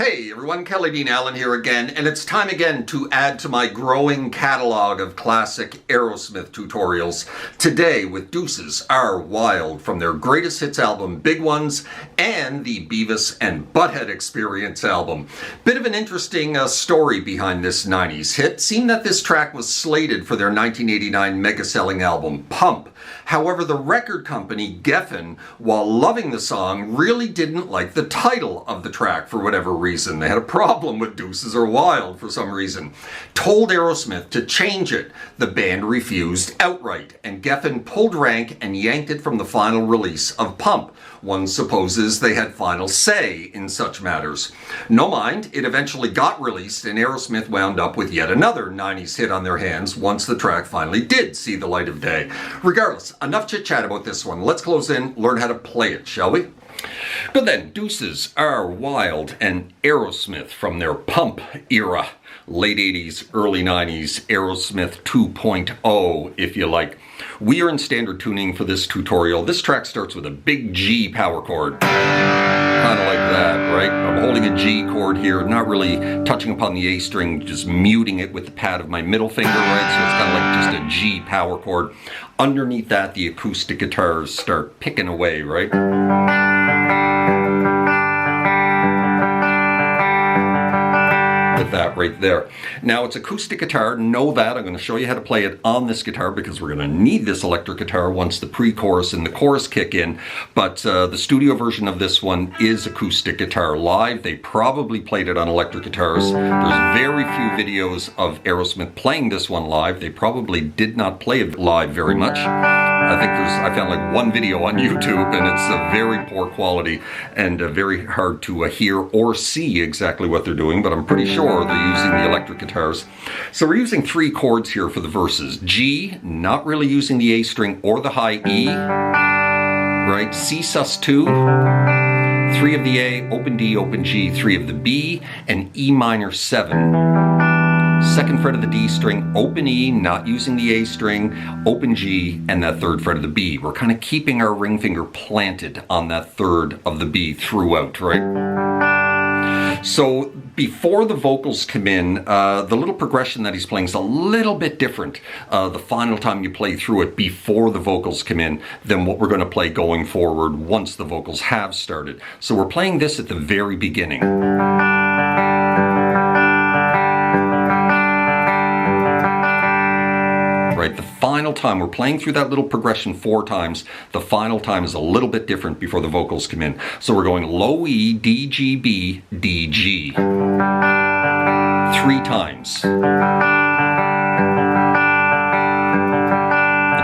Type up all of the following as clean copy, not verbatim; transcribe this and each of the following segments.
Hey everyone, Kelly Dean Allen here again, and it's time again to add to my growing catalog of classic Aerosmith tutorials. Today with Deuces Are Wild from their greatest hits album, Big Ones, and the Beavis and Butthead Experience album. Bit of an interesting story behind this 90s hit. Seemed that this track was slated for their 1989 mega-selling album, Pump. However, the record company, Geffen, while loving the song, really didn't like the title of the track for whatever reason. They had a problem with Deuces Are Wild for some reason. Told Aerosmith to change it. The band refused outright, and Geffen pulled rank and yanked it from the final release of Pump. One supposes they had final say in such matters. No mind, it eventually got released, and Aerosmith wound up with yet another 90s hit on their hands once the track finally did see the light of day. Regardless, enough chit-chat about this one. Let's close in, learn how to play it, shall we? Good then, Deuces Are Wild and Aerosmith from their Pump era. Late 80s, early 90s, Aerosmith 2.0, if you like. We are in standard tuning for this tutorial. This track starts with a big G power chord. Kind of like that, right? I'm holding a G chord here, not really touching upon the A string, just muting it with the pad of my middle finger, right? So it's kind of like just a G power chord. Underneath that, the acoustic guitars start picking away, right? With that right there. Now it's acoustic guitar, know that. I'm going to show you how to play it on this guitar because we're going to need this electric guitar once the pre-chorus and the chorus kick in. But the studio version of this one is acoustic guitar live. They probably played it on electric guitars. There's very few videos of Aerosmith playing this one live. They probably did not play it live very much. I found like one video on YouTube, and it's a very poor quality and very hard to hear or see exactly what they're doing, but I'm pretty sure they're using the electric guitars. So we're using 3 chords here for the verses. G, not really using the A string or the high E, right? C sus2, 3 of the A, open D, open G, 3 of the B, and E minor 7. Second fret of the D string, open E, not using the A string, open G, and that 3rd fret of the B. We're kind of keeping our ring finger planted on that 3rd of the B throughout, right? So before the vocals come in, the little progression that he's playing is a little bit different the final time you play through it before the vocals come in than what we're going to play going forward once the vocals have started. So we're playing this at the very beginning. Right, the final time, we're playing through that little progression 4 times. The final time is a little bit different before the vocals come in. So we're going low E, D, G, B, D, G. 3 times. And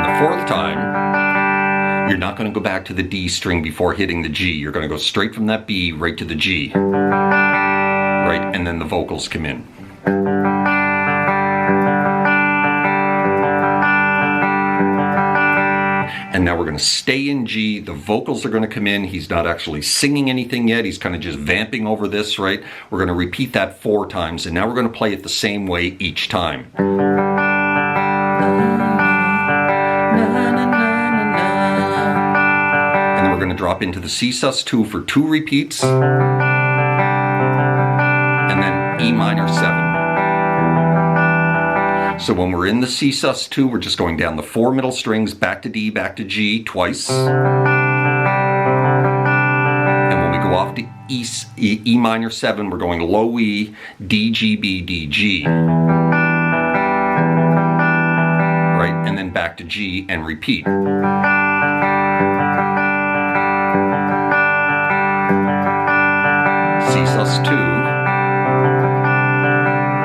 the 4th time, you're not going to go back to the D string before hitting the G. You're going to go straight from that B right to the G. Right, and then the vocals come in. And now we're going to stay in G. The vocals are going to come in. He's not actually singing anything yet. He's kind of just vamping over this, right? We're going to repeat that 4 times, and now we're going to play it the same way each time. And then we're going to drop into the C sus2 for 2 repeats. And then E minor 7. So when we're in the C sus2, we're just going down the 4 middle strings, back to D, back to G twice. And when we go off to E minor 7, we're going low E, D, G, B, D, G. Right, and then back to G and repeat. C sus2,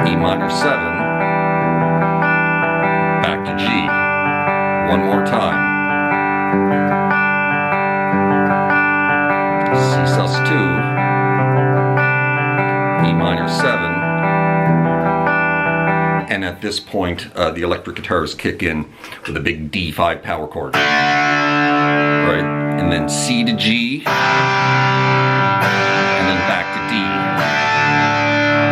E minor 7. Back to G. One more time. C sus2, E minor 7. And at this point, the electric guitars kick in with a big D5 power chord. Right? And then C to G. And then back to D.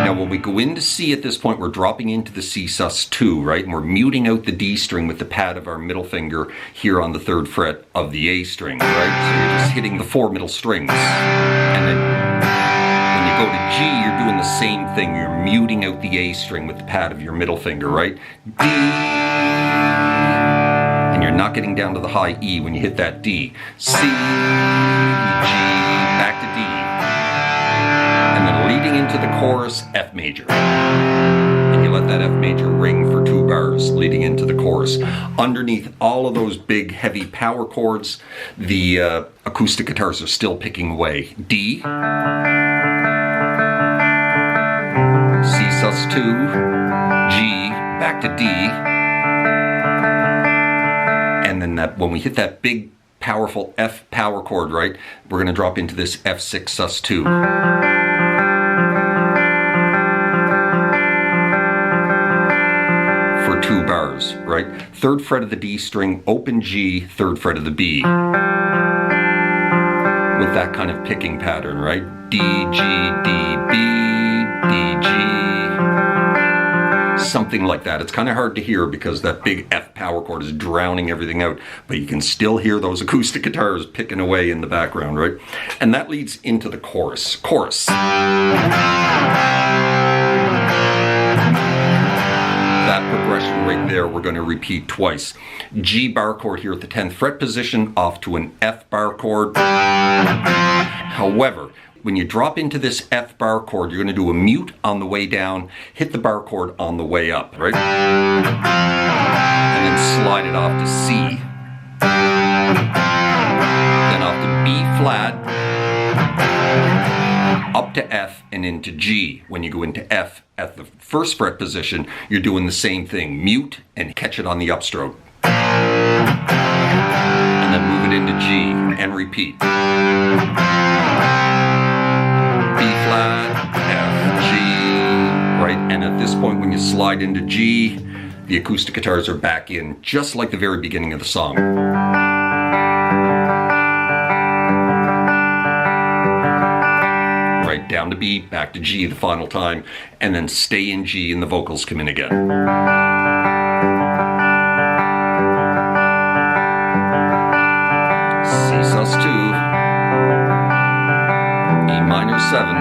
Now when we go into C at this point, we're dropping into the C sus2, right? And we're muting out the D string with the pad of our middle finger here on the 3rd fret of the A string, right? So you're just hitting the 4 middle strings. And then when you go to G, you're doing the same thing. You're muting out the A string with the pad of your middle finger, right? D. And you're not getting down to the high E when you hit that D. C, G, back to D. And then leading into the chorus, F major. And you let that F major ring for 2 bars leading into the chorus. Underneath all of those big, heavy power chords, the acoustic guitars are still picking away. D, C sus2, G, back to D, and then when we hit that big, powerful F power chord, right, we're going to drop into this F6 sus2. For 2 bars, right? 3rd fret of the D string, open G, 3rd fret of the B. With that kind of picking pattern, right? D, G, D, B, D, G. Something like that. It's kind of hard to hear because that big F power chord is drowning everything out, but you can still hear those acoustic guitars picking away in the background, right? And that leads into the chorus. Chorus. That progression right there we're going to repeat twice. G bar chord here at the 10th fret position, off to an F bar chord. However, when you drop into this F bar chord, you're going to do a mute on the way down, hit the bar chord on the way up, right? And then slide it off to C. Then off to B flat, up to F, and into G. When you go into F at the 1st fret position, you're doing the same thing. Mute and catch it on the upstroke. And then move it into G and repeat. Right? And at this point, when you slide into G, the acoustic guitars are back in, just like the very beginning of the song. Right, down to B, back to G the final time, and then stay in G and the vocals come in again. C sus2, E minor 7,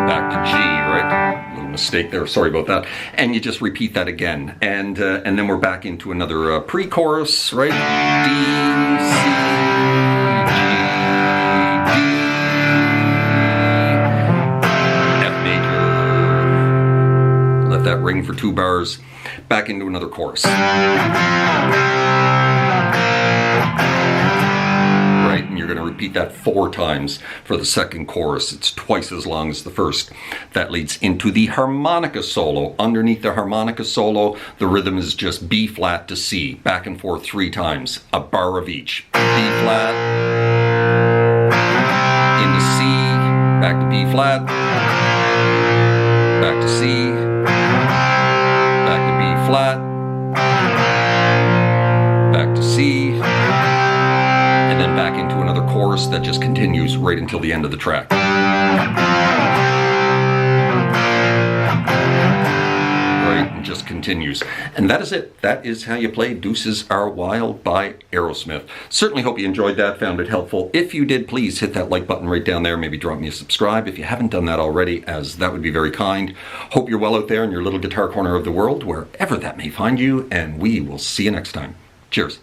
back to G, right? Little mistake there, sorry about that. And you just repeat that again. And then we're back into another pre-chorus, right? D, C, G, D, F major. Let that ring for 2 bars. Back into another chorus. And you're going to repeat that 4 times for the 2nd chorus. It's twice as long as the 1st. That leads into the harmonica solo. Underneath the harmonica solo, the rhythm is just B flat to C, back and forth 3 times, a bar of each. B flat, into C, back to B flat, back to C, back to B flat, back to C, and then back into another chorus that just continues right until the end of the track. Right, and just continues. And that is it. That is how you play Deuces Are Wild by Aerosmith. Certainly hope you enjoyed that, found it helpful. If you did, please hit that like button right down there. Maybe drop me a subscribe if you haven't done that already, as that would be very kind. Hope you're well out there in your little guitar corner of the world, wherever that may find you, and we will see you next time. Cheers.